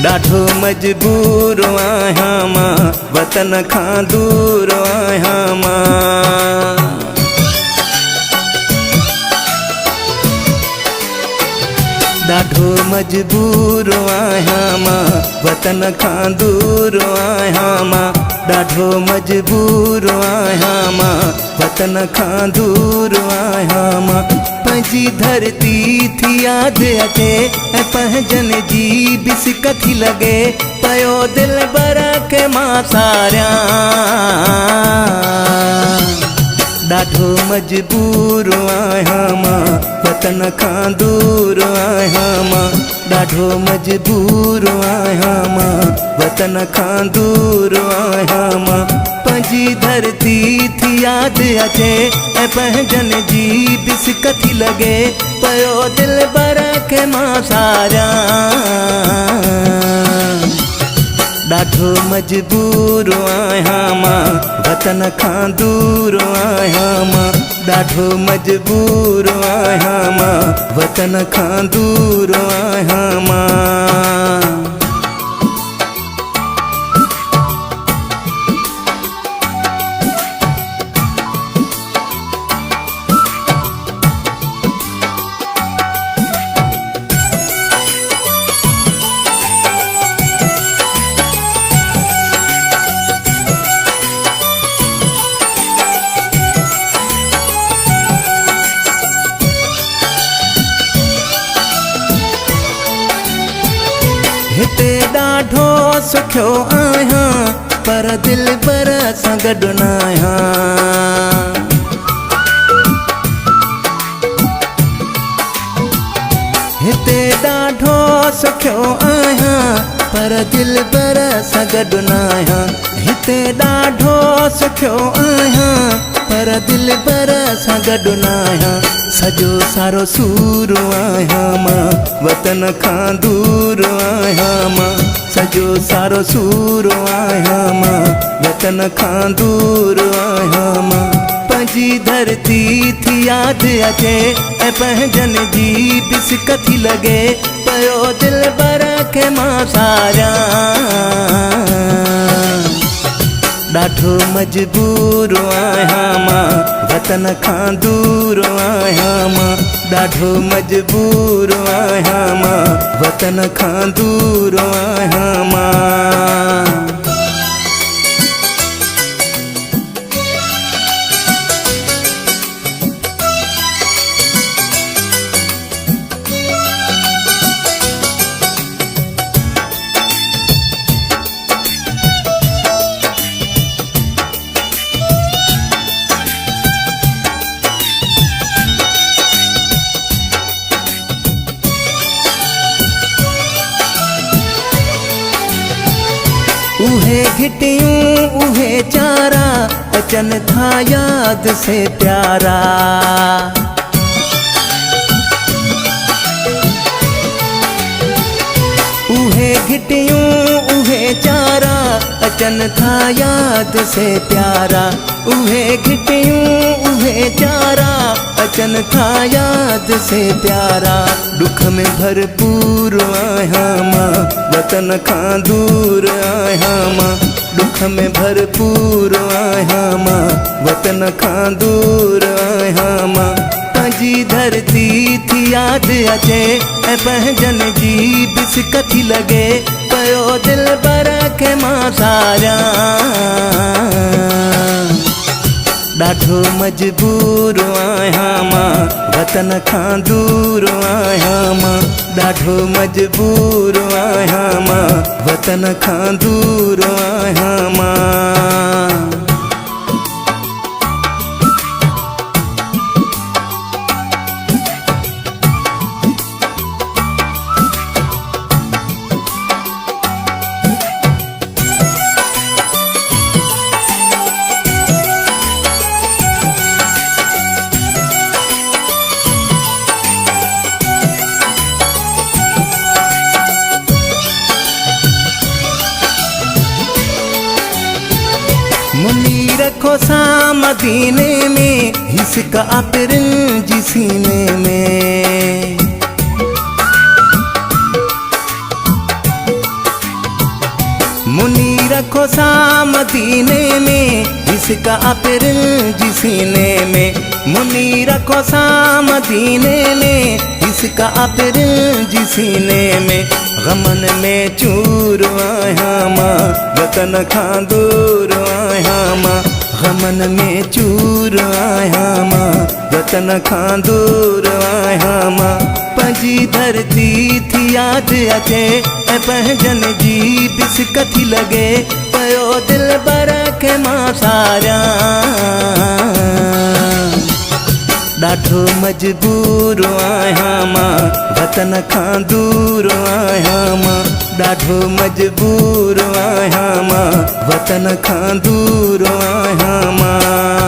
ॾाढो मजबूर आहियां मां वतन खां दूर आहियां मां। ॾाढो मजबूर आहियां मां वतन खां दूर आहियां मां। ॾाढो मजबूर आहियां मां वतन खां दूर आहियां मां। पंहिंजी धरती थी यादि अचे ऐं पंहिंजनि जी बिसिक थी लॻे पियो दिलि बर खे मां सारियां। ॾाढो मजबूर आहियां मां वतन खां दूर आहियां मां। ॾाढो मजबूर आहियां मां वतन खां दूर आहियां मां। पंहिंजी धरती थी यादि अचे ऐं पंहिंजनि जी बिसिक थी लॻे पियो दिलि बर खे मां सारियां। ॾाढो मजबूर आहियां मां वतन खां दूर आहियां मां। ॾाढो मजबूर आहियां मां वतन खां दूर आहियां मां। हिते ॾाढो सुखियो आहियां पर दिलि बर सां गॾु न आहियां। हिते ॾाढो सुखियो आहियां पर दिलि बर सां गॾु न आहियां। हिते ॾाढो सुखियो आहियां पर दिलि बर सां गॾु न आहियां। सॼो सारो सूर आहियां मां वतन खां दूर आहियां मां। सॼो सारो सूर आहियां मां वतन खां दूर आहियां मां। पंहिंजी धरती थी यादि अचे ऐं पंहिंजनि जी बिसिक थी लॻे पियो दिलि बर खे मां सारियां। ॾाढो मजबूर आहियां मां वतन खां दूर आहियां मां। ॾाढो मजबूर आहियां मां वतन खां दूर आहियां मां। उहे घिटियूं उहे चारा अचन था याद से प्यारा। उहे घिटियूं उहे चारा अचन था याद से प्यारा। उहे घिटियूं उहे चारा अचन था याद से प्यारा। दुख में भरपूर आहियां मां वतन खां दूर आहियां मां। दुख में भरपूर आहियां मां वतन खां दूर आहियां मां। पंहिंजी धरती थी यादि अचे ऐं पंहिंजनि जी बिसिक थी लॻे पियो दिलि बर खे मां सारियां। ॾाढो मजबूर आहियां मां वतन खां दूर आहियां मां। ॾाढो मजबूर आहियां मां वतन खां दूर आहियां मां। मुनी रखो सा मदीने में हिस्क आपिरन जी सीने में। मदीने में इसका अप्रैल जी सीने में मुनी रखो सा मदीने में इसका अप्रैल जी सीने में गमन में चूर आया मां वतन खां दूर आया मां गमन में चूर आया मां वतन खां दूर आया मां पंहिंजी धरती थी याद अचे ऐं पंहिंजन जी बिस्क थी लॻे पयो दिल बर खे मां सारियां ॾाढो मजबूर आहियां मां वतन खां दूर आहियां मां ॾाढो मजबूर आहियां मां वतन खां दूर आहियां मां